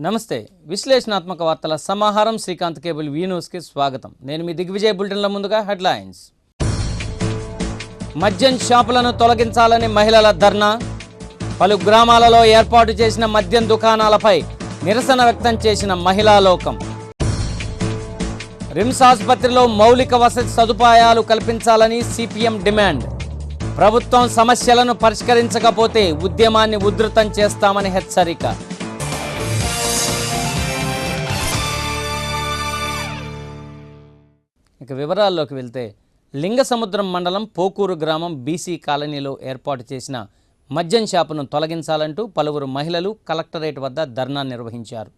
నమస్తే విశ్లేషణాత్మక వార్తల సమాహారం శ్రీకాంత్ కేబుల్ వి న్యూస్ కి స్వాగతం. నేను మీ దిగ్విజయ్ బులెటిన్ల ముందుగా హెడ్లైన్స్. మద్యం షాపులను తొలగించాలని మహిళల ధర్నా. పలు గ్రామాలలో ఏర్పాటు చేసిన మద్యం దుకాణాలపై నిరసన వ్యక్తం చేసిన మహిళా లోకం. రిమ్స్ ఆసుపత్రిలో మౌలిక వసతి సదుపాయాలు కల్పించాలని సిపిఎం డిమాండ్. ప్రభుత్వం సమస్యలను పరిష్కరించకపోతే ఉద్యమాన్ని ఉధృతం చేస్తామని హెచ్చరిక. ఇక వివరాల్లోకి వెళ్తే లింగసముద్రం మండలం పోకూరు గ్రామం బీసీ కాలనీలో ఏర్పాటు చేసిన మద్యం షాపును తొలగించాలంటూ పలువురు మహిళలు కలెక్టరేట్ వద్ద ధర్నా నిర్వహించారు.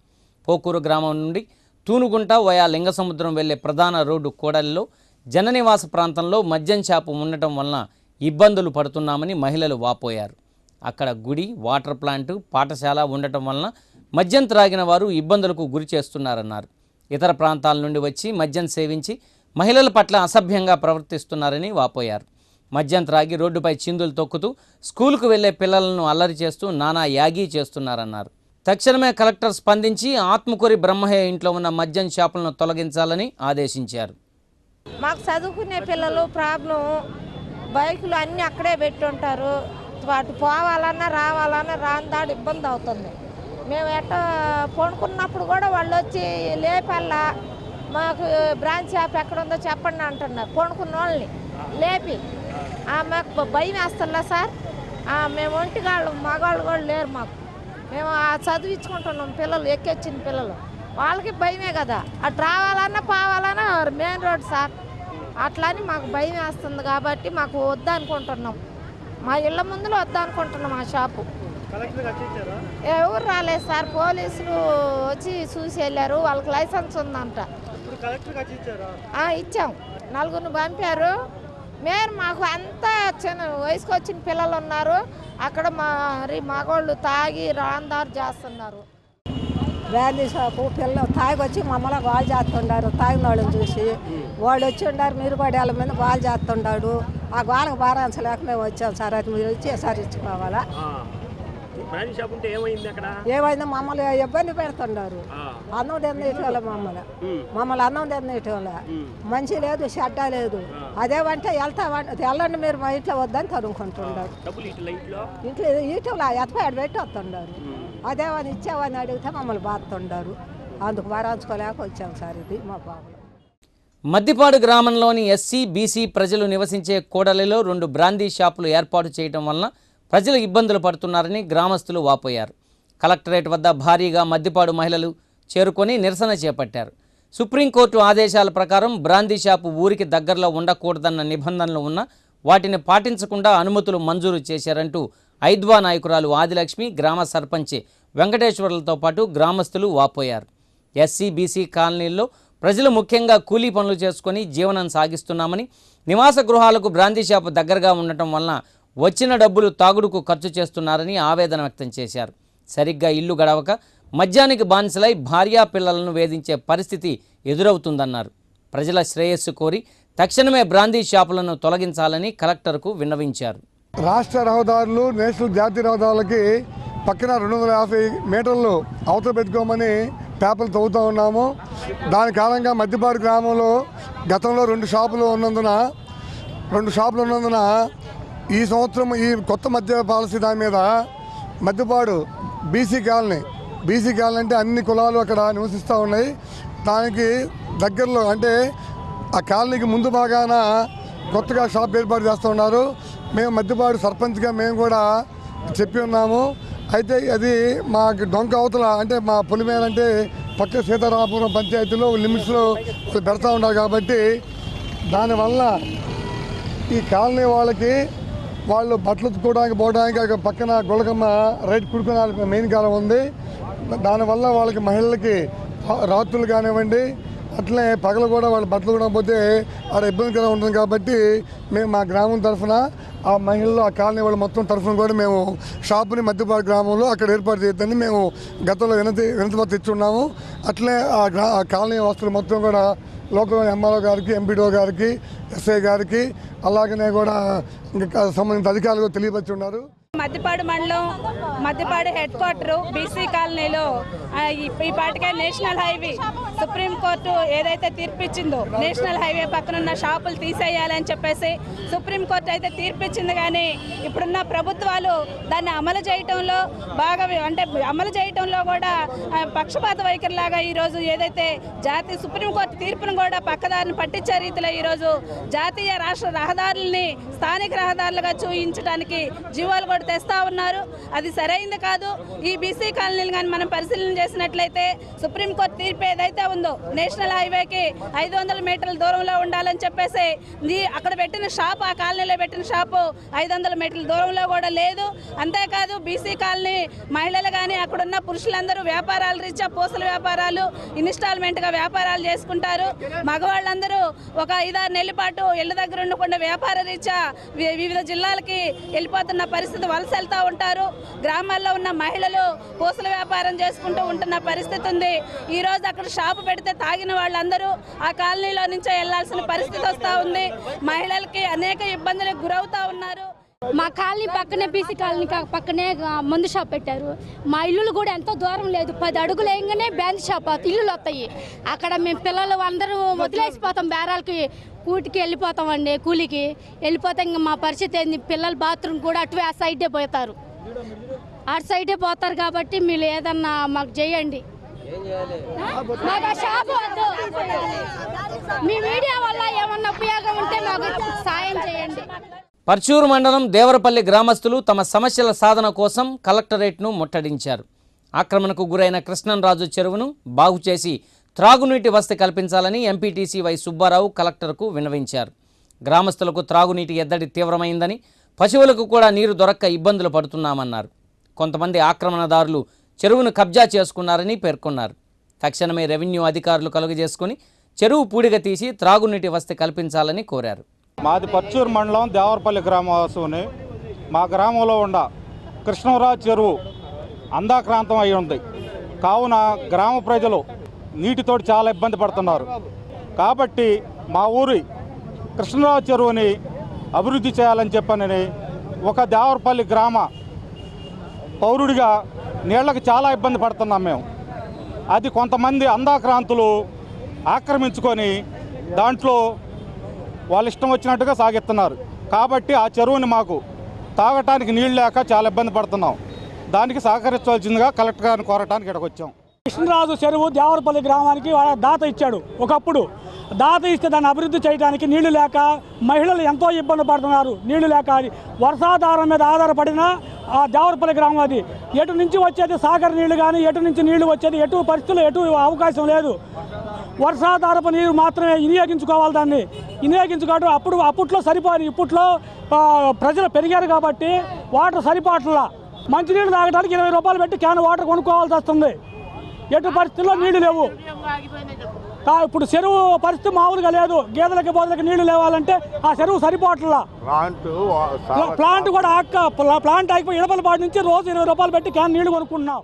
పోకూరు గ్రామం నుండి తూనుగుంట వయా లింగసముద్రం వెళ్లే ప్రధాన రోడ్డు కూడలిలో జననివాస ప్రాంతంలో మద్యం షాపు ఉండటం వలన ఇబ్బందులు పడుతున్నామని మహిళలు వాపోయారు. అక్కడ గుడి, వాటర్ ప్లాంటు, పాఠశాల ఉండటం వలన మద్యం త్రాగిన వారు ఇబ్బందులకు గురి చేస్తున్నారన్నారు. ఇతర ప్రాంతాల నుండి వచ్చి మద్యం సేవించి మహిళల పట్ల అసభ్యంగా ప్రవర్తిస్తున్నారని వాపోయారు. మద్యం త్రాగి రోడ్డుపై చిందులు తొక్కుతూ స్కూలుకు వెళ్లే పిల్లలను అల్లరి చేస్తూ నానా యాగీ చేస్తున్నారన్నారు. తక్షణమే కలెక్టర్ స్పందించి ఆత్మకూరి బ్రహ్మయ్య ఇంట్లో ఉన్న మద్యం షాపులను తొలగించాలని ఆదేశించారు. మాకు చదువుకునే పిల్లలు ప్రాబ్లం, బైకులు అన్నీ అక్కడే పెట్టుంటారు. వాటి పోవాలన్నా రావాలన్నా రాందాడు ఇబ్బంది అవుతుంది. మేము ఎట్ట పడుకున్నప్పుడు కూడా వాళ్ళు వచ్చి లేపల్లా మాకు బ్రాంచ్ షాప్ ఎక్కడ ఉందో చెప్పండి అంటున్నారు. పడుకున్న వాళ్ళని లేపి మాకు భయం వేస్తుందా సార్? మేము ఒంటిగాళ్ళు మగాళ్ళు కూడా లేరు మాకు. మేము చదివించుకుంటున్నాం పిల్లలు, ఎక్కొచ్చిన పిల్లలు, వాళ్ళకి భయమే కదా. అటు రావాలన్నా పోవాలన్నా మెయిన్ రోడ్ సార్. అట్లని మాకు భయం వేస్తుంది కాబట్టి మాకు వద్దనుకుంటున్నాం. మా ఇళ్ళ ముందులో వద్దనుకుంటున్నాం ఆ షాపు. ఎవరు రాలేదు సార్, పోలీసులు వచ్చి చూసి వెళ్ళారు. వాళ్ళకి లైసెన్స్ ఉందంట. ఇచ్చాం, నలుగురిని పంపారు. మేము మాకు అంతా చిన్న వయసుకు వచ్చిన పిల్లలు ఉన్నారు. అక్కడ మరి మగవాళ్ళు తాగి రాందారు చేస్తున్నారు. బ్రాందీ షాపు పిల్లలు తాగి వచ్చి మమ్మల్ని బాగా చేస్తుండారు. తాగిన వాళ్ళని చూసి వాళ్ళు వచ్చి ఉండారు. మీరు కూడా వాళ్ళ మీద బాగా చేస్తుండాడు. ఆ గోళకు బారాంచలేక మేము వచ్చాం సార్. అది మీరు వచ్చి సార్ ఇచ్చుకోవాలా. ఏమైంది మమ్మల్ని ఇబ్బంది పెడుతున్నారు. అన్నం తినేటోళ్ళ మమ్మల్ని అన్నం తినేటోళ్ళ. మంచి లేదు, చెడ్డ లేదు. అదేమంటే వెళ్ళండి మీరు మా ఇంట్లో వద్దని తరుముకుంటున్నారు. ఇంట్లో ఇటీవల ఎత్తపాడు పెట్టి వస్తుండారు. అదేమని ఇచ్చావని అడిగితే మమ్మల్ని బాధతుండారు. అందుకు బారాంచుకోలేక వచ్చాం సార్. ఇది మా బాబు. మద్దిపాడు గ్రామంలోని ఎస్సీ, బీసీ ప్రజలు నివసించే కూడలిలో 2 బ్రాందీ షాపులు ఏర్పాటు చేయడం వలన ప్రజలు ఇబ్బందులు పడుతున్నారని గ్రామస్తులు వాపోయారు. కలెక్టరేట్ వద్ద భారీగా మద్దిపాడు మహిళలు చేరుకొని నిరసన చేపట్టారు. సుప్రీంకోర్టు ఆదేశాల ప్రకారం బ్రాందీ షాపు ఊరికి దగ్గరలో ఉండకూడదన్న నిబంధనలు ఉన్న వాటిని పాటించకుండా అనుమతులు మంజూరు చేశారంటూ ఐద్వా నాయకురాలు ఆదిలక్ష్మి, గ్రామ సర్పంచ్ వెంకటేశ్వర్లతో పాటు గ్రామస్తులు వాపోయారు. ఎస్సీ, బీసీ కాలనీల్లో ప్రజలు ముఖ్యంగా కూలీ పనులు చేసుకొని జీవనం సాగిస్తున్నామని, నివాస గృహాలకు బ్రాందీ షాపు దగ్గరగా ఉండటం వలన వచ్చిన డబ్బులు తాగుడుకు ఖర్చు చేస్తున్నారని ఆవేదన వ్యక్తం చేశారు. సరిగ్గా ఇల్లు గడవక మద్యానికి బానిసలై భార్యా పిల్లలను వేధించే పరిస్థితి ఎదురవుతుందన్నారు. ప్రజల శ్రేయస్సు కోరి తక్షణమే బ్రాందీ షాపులను తొలగించాలని కలెక్టర్కు విన్నవించారు. రాష్ట్ర రహదారులు, నేషనల్ జాతీయ రహదారులకి పక్కన 250 మీటర్లు అవతల పెట్టుకోమని పేపర్లు తవ్వుతూ ఉన్నాము. దాని కారణంగా మద్దిపాడు గ్రామంలో గతంలో 2 షాపులు ఉన్నందున ఈ సంవత్సరం ఈ కొత్త మద్య పాలసీ దాని మీద మద్దిపాడు బీసీ కాలనీ అంటే అన్ని కులాలు అక్కడ నివసిస్తూ ఉన్నాయి. దానికి దగ్గరలో అంటే ఆ కాలనీకి ముందు భాగాన కొత్తగా షాప్ ఏర్పాటు చేస్తూ ఉన్నారు. మేము మద్దిపాడు సర్పంచ్గా మేము కూడా చెప్పి ఉన్నాము. అయితే అది మా డొంక అవతల అంటే మా పులిమేర అంటే పక్క సీతారామపురం పంచాయతీలో లిమిట్స్లో పెడతా ఉన్నారు. కాబట్టి దానివల్ల ఈ కాలనీ వాళ్ళు బట్టలు ఉతుక్కోవడానికి పోవడానికి పక్కన గొలకమ్మ రైట్ కుడుకునే మెయిన్ కాలం ఉంది. దానివల్ల వాళ్ళకి మహిళలకి రాత్రులు కానివ్వండి, అట్లనే పగలు కూడా వాళ్ళ బట్టలు కూడా పోతే ఆడ ఇబ్బందికరంగా ఉంటుంది. కాబట్టి మేము మా గ్రామం తరఫున ఆ మహిళలు, ఆ కాలనీ వాళ్ళ మొత్తం తరఫున కూడా మేము షాపుని మద్దిపాడు గ్రామంలో అక్కడ ఏర్పాటు చేయొద్దని మేము గతంలో వినతి ఇచ్చున్నాము. అట్లనే ఆ కాలనీ వస్తువులు మొత్తం కూడా లోకల్ ఎంఆర్ఓ గారికి, ఎంపీడీఓ గారికి, ఎస్ఐ గారికి అలాగనే కూడా సంబంధిత అధికారులు తెలియపరిచి ఉన్నారు. మద్దిపాడు మండలం, మద్దిపాడు హెడ్ క్వార్టర్ బీసీ కాలనీలో ఈ పాటికే నేషనల్ హైవే సుప్రీంకోర్టు ఏదైతే తీర్పిచ్చిందో నేషనల్ హైవే పక్కనున్న షాపులు తీసేయాలని చెప్పేసి సుప్రీంకోర్టు అయితే తీర్పిచ్చింది. కానీ ఇప్పుడున్న ప్రభుత్వాలు దాన్ని అమలు చేయటంలో బాగా అంటే అమలు చేయటంలో కూడా పక్షపాత వైఖరిలాగా ఈరోజు ఏదైతే సుప్రీంకోర్టు తీర్పును కూడా పక్కదారిని పట్టించే రీతిలో ఈరోజు జాతీయ రాష్ట్ర రహదారుల్ని స్థానిక రహదారులుగా చూయించడానికి జీవోలు కూడా తెస్తా ఉన్నారు. అది సరైంది కాదు. ఈ బీసీ కాలనీలు కానీ మనం పరిశీలన చేసినట్లయితే సుప్రీంకోర్టు తీర్పు ఏదైతే ఉందో నేషనల్ హైవేకి 500 మీటర్ల దూరంలో ఉండాలని చెప్పేసి అక్కడ పెట్టిన షాప్ ఆ కాలనీలో పెట్టిన షాపు 500 మీటర్ల దూరంలో కూడా లేదు. అంతేకాదు బీసీ కాలనీ మహిళలు కానీ అక్కడున్న పురుషులందరూ వ్యాపారాల రీత్యా పూసల వ్యాపారాలు ఇన్స్టాల్మెంట్గా వ్యాపారాలు చేసుకుంటారు. మగవాళ్ళందరూ ఒక 5-6 నెలల పాటు ఇళ్ల దగ్గర ఉండకుండా వ్యాపార రీత్యా వివిధ జిల్లాలకి వెళ్ళిపోతున్న పరిస్థితి వలస వెళ్తూ ఉంటారు. గ్రామాల్లో ఉన్న మహిళలు పూసల వ్యాపారం చేసుకుంటూ ఉంటున్న పరిస్థితి ఉంది. ఈరోజు అక్కడ షాపు పెడితే తాగిన వాళ్ళందరూ ఆ కాలనీలో నుంచే వెళ్లాల్సిన పరిస్థితి వస్తూ ఉంది. మహిళలకి అనేక ఇబ్బందులకు గురవుతూ ఉన్నారు. మా కాలనీ పక్కనే బీసీ కాలనీ పక్కనే మందు షాప్ పెట్టారు. మా ఇల్లులు కూడా ఎంతో దూరం లేదు, 10 అడుగులు వేయగానే బ్యాండ్ షాప్ ఇల్లులు వస్తాయి. అక్కడ మేము పిల్లలు అందరూ వదిలేసిపోతాం, బేరాలకి కూటికి వెళ్ళిపోతామండి, కూలికి వెళ్ళిపోతే ఇంకా మా పరిస్థితి ఏంది? పిల్లలు బాత్రూమ్ కూడా అటువే ఆ సైడే పోతారు, అటు సైడే పోతారు. కాబట్టి మీరు ఏదన్నా మాకు చేయండి, మాకు ఆ షాప్ వద్దు. మీ మీడియా వల్ల ఏమన్నా ఉపయోగం ఉంటే మాకు సాయం చేయండి. పర్చూరు మండలం దేవరపల్లి గ్రామస్తులు తమ సమస్యల సాధన కోసం కలెక్టరేట్ను ముట్టడించారు. ఆక్రమణకు గురైన కృష్ణంరాజు చెరువును బాగు చేసి త్రాగునీటి వసతి కల్పించాలని ఎంపీటీసీ వై సుబ్బారావు కలెక్టర్కు విన్నవించారు. గ్రామస్తులకు త్రాగునీటి ఎద్దడి తీవ్రమైందని, పశువులకు కూడా నీరు దొరక్క ఇబ్బందులు పడుతున్నామన్నారు. కొంతమంది ఆక్రమణదారులు చెరువును కబ్జా చేసుకున్నారని పేర్కొన్నారు. తక్షణమే రెవెన్యూ అధికారులు కలుగజేసుకుని చెరువు పూడిగ తీసి త్రాగునీటి వసతి కల్పించాలని కోరారు. మాది పర్చూరు మండలం దేవరపల్లి గ్రామవాసుని. మా గ్రామంలో ఉన్న కృష్ణరాజు చెరువు అంధాక్రాంతం అయి ఉంది. కావున గ్రామ ప్రజలు నీటితోటి చాలా ఇబ్బంది పడుతున్నారు. కాబట్టి మా ఊరి కృష్ణరాజు చెరువుని అభివృద్ధి చేయాలని చెప్పనని ఒక దేవరపల్లి గ్రామ పౌరుడిగా నీళ్లకు చాలా ఇబ్బంది పడుతున్నాం మేము. అది కొంతమంది అంధాక్రాంతులు ఆక్రమించుకొని దాంట్లో వాళ్ళు ఇష్టం వచ్చినట్టుగా సాగిస్తున్నారు. కాబట్టి ఆ చెరువుని మాకు తాగటానికి నీళ్ళు లేక చాలా ఇబ్బంది పడుతున్నాం. దానికి సహకరించవలసిందిగా కలెక్టర్ గారిని కోరటానికి ఇక్కడికి వచ్చాం. కృష్ణరాజు చెరువు దేవరపల్లి గ్రామానికి దాత ఇచ్చాడు. ఒకప్పుడు దాత ఇస్తే దాన్ని అభివృద్ధి చేయడానికి నీళ్లు లేక మహిళలు ఎంతో ఇబ్బంది పడుతున్నారు. నీళ్లు లేక వర్షాధారం మీద ఆధారపడిన ఆ దేవరపల్లి గ్రామం అది. ఎటు నుంచి వచ్చేది సాగర్ నీళ్లు కానీ ఎటు నుంచి నీళ్లు వచ్చేది ఎటు పరిస్థితులు ఎటు అవకాశం లేదు. వర్షాధారపు నీరు మాత్రమే వినియోగించుకోవాలి. దాన్ని వినియోగించుకోవడం అప్పట్లో సరిపోదు. ఇప్పట్లో ప్రజలు పెరిగారు కాబట్టి వాటర్ సరిపోట్లా. మంచినీళ్ళు తాగడానికి 20 రూపాయలు పెట్టి క్యాన్ వాటర్ కొనుక్కోవాల్సి వస్తుంది. ఎటు పరిస్థితుల్లో నీళ్లు లేవు. ఇప్పుడు చెరువు పరిస్థితి మామూలుగా లేదు. గేదెలకి బోదలకి నీళ్లు లేవాలంటే ఆ చెరువు సరిపోట్లా. ప్లాంట్ కూడా ప్లాంట్ అయిపోయి ఇడపలపాటి నుంచి రోజు 20 రూపాయలు పెట్టి క్యాన్ నీళ్లు కొనుక్కుంటున్నాం.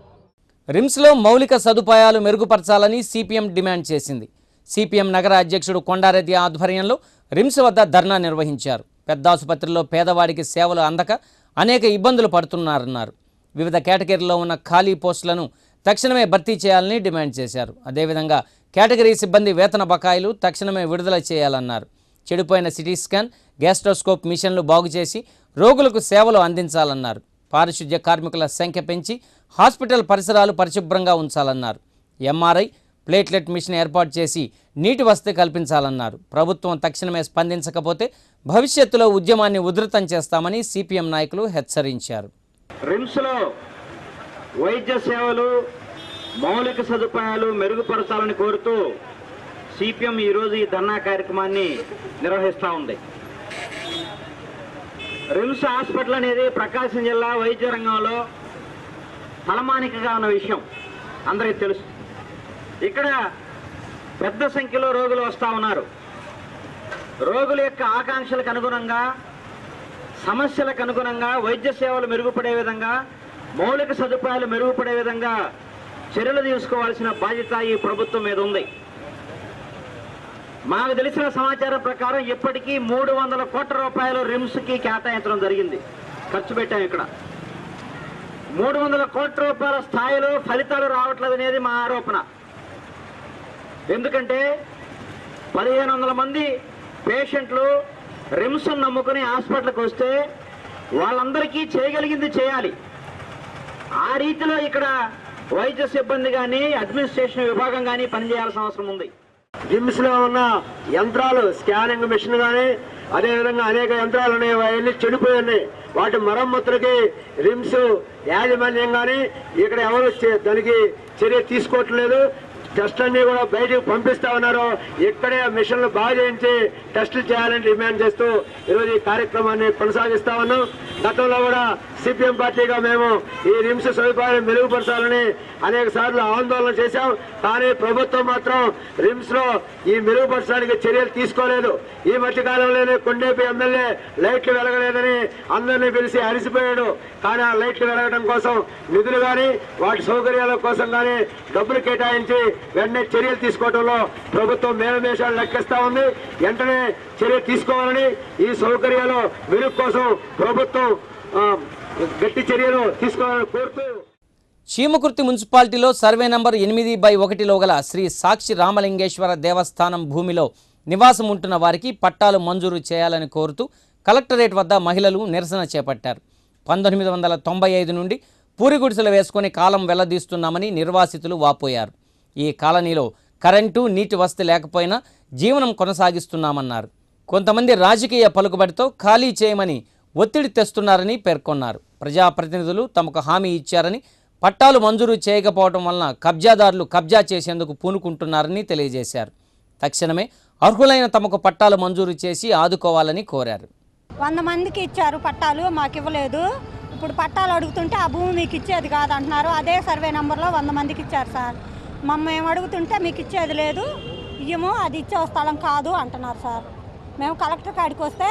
రిమ్స్లో మౌలిక సదుపాయాలు మెరుగుపరచాలని సిపిఎం డిమాండ్ చేసింది. సిపిఎం నగర అధ్యక్షుడు కొండారెడ్డి ఆధ్వర్యంలో రిమ్స్ వద్ద ధర్నా నిర్వహించారు. పెద్ద ఆసుపత్రిలో పేదవాడికి సేవలు అందక అనేక ఇబ్బందులు పడుతున్నారన్నారు. వివిధ కేటగిరీల్లో ఉన్న ఖాళీ పోస్టులను తక్షణమే భర్తీ చేయాలని డిమాండ్ చేశారు. అదేవిధంగా కేటగిరీ సిబ్బంది వేతన బకాయిలు తక్షణమే విడుదల చేయాలన్నారు. చెడిపోయిన సిటీ స్కాన్, గ్యాస్ట్రోస్కోప్ మిషన్లు బాగు చేసి రోగులకు సేవలు అందించాలన్నారు. పారిశుద్ధ్య కార్మికుల సంఖ్య పెంచి హాస్పిటల్ పరిసరాలు పరిశుభ్రంగా ఉంచాలన్నారు. ఎంఆర్ఐ, ప్లేట్లెట్ మిషన్ ఏర్పాటు చేసి నీటి వసతి కల్పించాలన్నారు. ప్రభుత్వం తక్షణమే స్పందించకపోతే భవిష్యత్తులో ఉద్యమాన్ని ఉధృతం చేస్తామని సిపిఎం నాయకులు హెచ్చరించారు. రిమ్స్లో వైద్య సేవలు, మౌలిక సదుపాయాలు మెరుగుపరచాలని కోరుతూ సిపిఎం ఈరోజు ఈ ధర్నా కార్యక్రమాన్ని నిర్వహిస్తూ ఉంది. రిమ్స్ హాస్పిటల్ అనేది ప్రకాశం జిల్లా వైద్య రంగంలో తలమానికగా ఉన్న విషయం అందరికీ తెలుసు. ఇక్కడ పెద్ద సంఖ్యలో రోగులు వస్తూ ఉన్నారు. రోగుల యొక్క ఆకాంక్షలకు అనుగుణంగా, సమస్యలకు అనుగుణంగా వైద్య సేవలు మెరుగుపడే విధంగా, మౌలిక సదుపాయాలు మెరుగుపడే విధంగా చర్యలు తీసుకోవాల్సిన బాధ్యత ఈ ప్రభుత్వం మీద ఉంది. మాకు తెలిసిన సమాచారం ప్రకారం ఇప్పటికీ 300 కోట్ల రూపాయలు రిమ్స్కి కేటాయించడం జరిగింది, ఖర్చు పెట్టాం. ఇక్కడ 300 కోట్ల రూపాయల స్థాయిలో ఫలితాలు రావట్లేదు అనేది మా ఆరోపణ. ఎందుకంటే 1500 మంది పేషెంట్లు రిమ్స్ నమ్ముకుని హాస్పిటల్కి వస్తే వాళ్ళందరికీ చేయగలిగింది చేయాలి. ఆ రీతిలో ఇక్కడ వైద్య సిబ్బంది కానీ అడ్మినిస్ట్రేషన్ విభాగం కానీ పనిచేయాల్సిన అవసరం ఉంది. రిమ్స్లో ఉన్న యంత్రాలు, స్కానింగ్ మిషన్ కానీ అదేవిధంగా అనేక యంత్రాలు ఉన్నాయి, అవన్నీ చెడిపోయి ఉన్నాయి. వాటి మరమ్మతులకి రిమ్స్ యాజమాన్యం కానీ ఇక్కడ ఎవరు దానికి చర్య తీసుకోవట్లేదు. టెస్టులన్నీ కూడా బయటకు పంపిస్తా ఉన్నారు. ఇక్కడే మిషన్లు బాగా చేయించి టెస్టులు చేయాలని డిమాండ్ చేస్తూ ఈరోజు ఈ కార్యక్రమాన్ని కొనసాగిస్తా ఉన్నాం. గతంలో కూడా సిపిఎం పార్టీగా మేము ఈ రిమ్స్ సదుపాయాన్ని మెరుగుపరచాలని అనేక సార్లు ఆందోళన చేశాం. కానీ ప్రభుత్వం మాత్రం రిమ్స్ లో ఈ మెరుగుపరచడానికి చర్యలు తీసుకోలేదు. ఈ మధ్య కాలంలోనే కొండేపి ఎమ్మెల్యే లైట్లు వెలగలేదని అందరినీ పిలిచి అరిసిపోయాడు. కానీ ఆ లైట్లు వెలగడం కోసం నిధులు కానీ వాటి సౌకర్యాల కోసం కానీ డబ్బులు కేటాయించి వెంటనే చర్యలు తీసుకోవడంలో ప్రభుత్వం మేనమేషాలు లెక్కిస్తా ఉంది. వెంటనే చర్య తీసుకోవాలని, ఈ సౌకర్యాలు మెరుగు కోసం ప్రభుత్వం గట్టి చర్యలు తీసుకోవాలని కోరుతూ చీమకుర్తి మున్సిపాలిటీలో సర్వే నంబర్ 8/1లో గల శ్రీ సాక్షి రామలింగేశ్వర దేవస్థానం భూమిలో నివాసం ఉంటున్న వారికి పట్టాలు మంజూరు చేయాలని కోరుతూ కలెక్టరేట్ వద్ద మహిళలు నిరసన చేపట్టారు. 1995 నుండి పూరి గుడిసెలు వేసుకుని కాలం వెళ్లదీస్తున్నామని నిర్వాసితులు వాపోయారు. ఈ కాలనీలో కరెంటు, నీటి వసతి లేకపోయినా జీవనం కొనసాగిస్తున్నామన్నారు. కొంతమంది రాజకీయ పలుకుబడితో ఖాళీ చేయమని ఒత్తిడి తెస్తున్నారని పేర్కొన్నారు. ప్రజాప్రతినిధులు తమకు హామీ ఇచ్చారని, పట్టాలు మంజూరు చేయకపోవడం వలన కబ్జాదారులు కబ్జా చేసేందుకు పూనుకుంటున్నారని తెలియజేశారు. తక్షణమే అర్హులైన తమకు పట్టాలు మంజూరు చేసి ఆదుకోవాలని కోరారు. 100 మందికి ఇచ్చారు పట్టాలు, మాకు ఇవ్వలేదు. ఇప్పుడు పట్టాలు అడుగుతుంటే ఆ భూమి మీకు ఇచ్చేది కాదంటున్నారు. అదే సర్వే నెంబర్లో 100 మందికి ఇచ్చారు సార్. మేము అడుగుతుంటే మీకు ఇచ్చేది లేదు, ఇయ్యము, అది ఇచ్చే స్థలం కాదు అంటున్నారు సార్. మేము కలెక్టర్ కాడికి వస్తే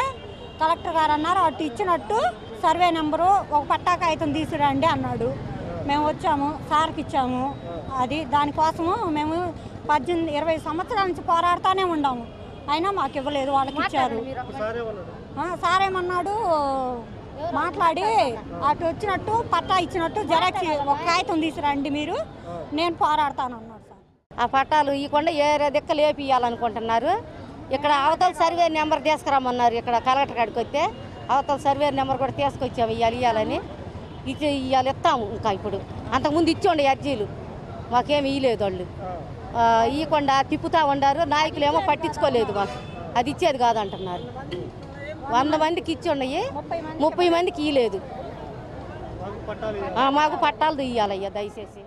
కలెక్టర్ గారు అన్నారు అటు ఇచ్చినట్టు సర్వే నెంబరు ఒక పట్టా కాగితం తీసుకురండి అన్నాడు. మేము వచ్చాము, సార్కి ఇచ్చాము. అది దానికోసము మేము 18-20 సంవత్సరాల నుంచి పోరాడుతూనే ఉన్నాము. అయినా మాకు ఇవ్వలేదు, వాళ్ళకి ఇచ్చారు. సార్ ఏమన్నాడు, మాట్లాడి అటు వచ్చినట్టు పట్టా ఇచ్చినట్టు జెరాక్స్ ఒక కాగితం తీసుకురండి మీరు, నేను పోరాడతాను అన్నాడు సార్. ఆ పట్టాలు ఇవ్వకుండా ఏ దిక్కలు వేపియాలనుకుంటున్నారు. ఇక్కడ అవతల సర్వే నెంబర్ తీసుకురామన్నారు. ఇక్కడ కలెక్టర్ కాడికి వస్తే అవతల సర్వే నెంబర్ కూడా తీసుకొచ్చాము. ఇవ్వాలి ఇవాళ ఇస్తాము. ఇంకా ఇప్పుడు అంతకుముందు ఇచ్చి అర్జీలు మాకేమి ఇవ్వలేదు. వాళ్ళు ఇవ్వకుండా తిప్పుతూ ఉండారు. నాయకులు ఏమో పట్టించుకోలేదు. మాకు అది ఇచ్చేది కాదంటున్నారు. 100 మందికి ఇచ్చి ఉన్నాయి, 30 మందికి ఇవ్వలేదు. మాకు పట్టాలు ఇవ్వాలయ్యా దయచేసి.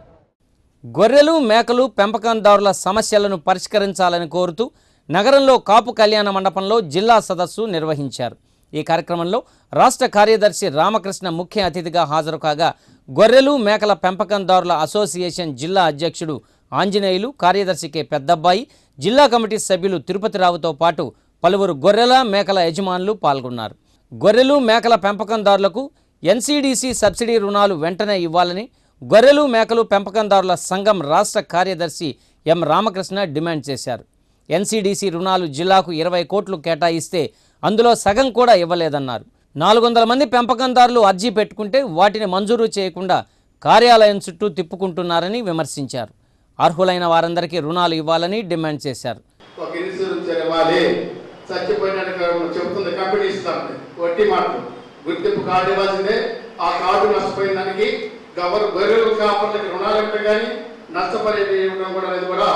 గొర్రెలు, మేకలు పెంపకందారుల సమస్యలను పరిష్కరించాలని కోరుతూ నగరంలో కాపు కళ్యాణ మండపంలో జిల్లా సదస్సు నిర్వహించారు. ఈ కార్యక్రమంలో రాష్ట్ర కార్యదర్శి రామకృష్ణ ముఖ్య అతిథిగా హాజరు కాగా గొర్రెలు, మేకల పెంపకందారుల అసోసియేషన్ జిల్లా అధ్యక్షుడు ఆంజనేయులు, కార్యదర్శి కె పెద్దబ్బాయి, జిల్లా కమిటీ సభ్యులు తిరుపతిరావుతో పాటు పలువురు గొర్రెల, మేకల యజమానులు పాల్గొన్నారు. గొర్రెలు, మేకల పెంపకందారులకు ఎన్సీడీసీ సబ్సిడీ రుణాలు వెంటనే ఇవ్వాలని గొర్రెలు, మేకలు పెంపకందారుల సంఘం రాష్ట్ర కార్యదర్శి ఎం రామకృష్ణ డిమాండ్ చేశారు. ఎన్సీడీసీ రుణాలు జిల్లాకు 20 కోట్లు కేటాయిస్తే అందులో సగం కూడా ఇవ్వలేదన్నారు. 400 మంది పెంపకందారులు అర్జీ పెట్టుకుంటే వాటిని మంజూరు చేయకుండా కార్యాలయం చుట్టూ తిప్పుకుంటున్నారని విమర్శించారు. అర్హులైన వారందరికీ రుణాలు ఇవ్వాలని డిమాండ్ చేశారు. చెబుతుంది కంపెనీ ఇస్తామండి, వడ్డీ మాటలు, గుర్తింపు కార్డు ఇవ్వాల్సిందే. ఆ కార్డు నష్టపోయిన దానికి గొర్రెలు కాపర్లకి రుణాలు ఇవ్వడం కానీ నష్టపరిహారం ఇవ్వడం కూడా అనేది కూడా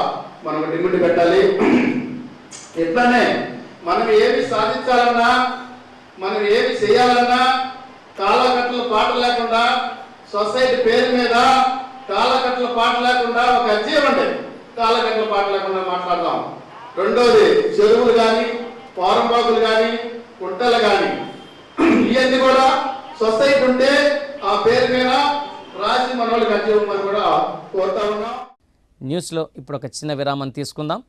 మనం డిమాండ్ పెట్టాలి. ఎట్లానే మనం ఏమి సాధించాలన్నా, మనం ఏమి చేయాలన్నా కాళ్ళకట్టలు పాట లేకుండా, సొసైటీ పేరు మీద కాళ్ళకట్టలు పాట లేకుండా ఒక అర్జీ ఇవ్వండి. కాళ్ళకట్టలు పాట లేకుండా మాట్లాడదాం. రెండోది చెరువులు కానీ, పోరంబాకులు కానీ, కుంటలు కానీ ఇవన్నీ కూడా సొసైటీ ఉంటే ఆ పేరు మీద రాసి మన వాళ్ళకి అర్జీ ఇవ్వమని కూడా కోరుతా ఉన్నాం. న్యూస్లో ఇప్పుడు ఒక చిన్న విరామం తీసుకుందాం.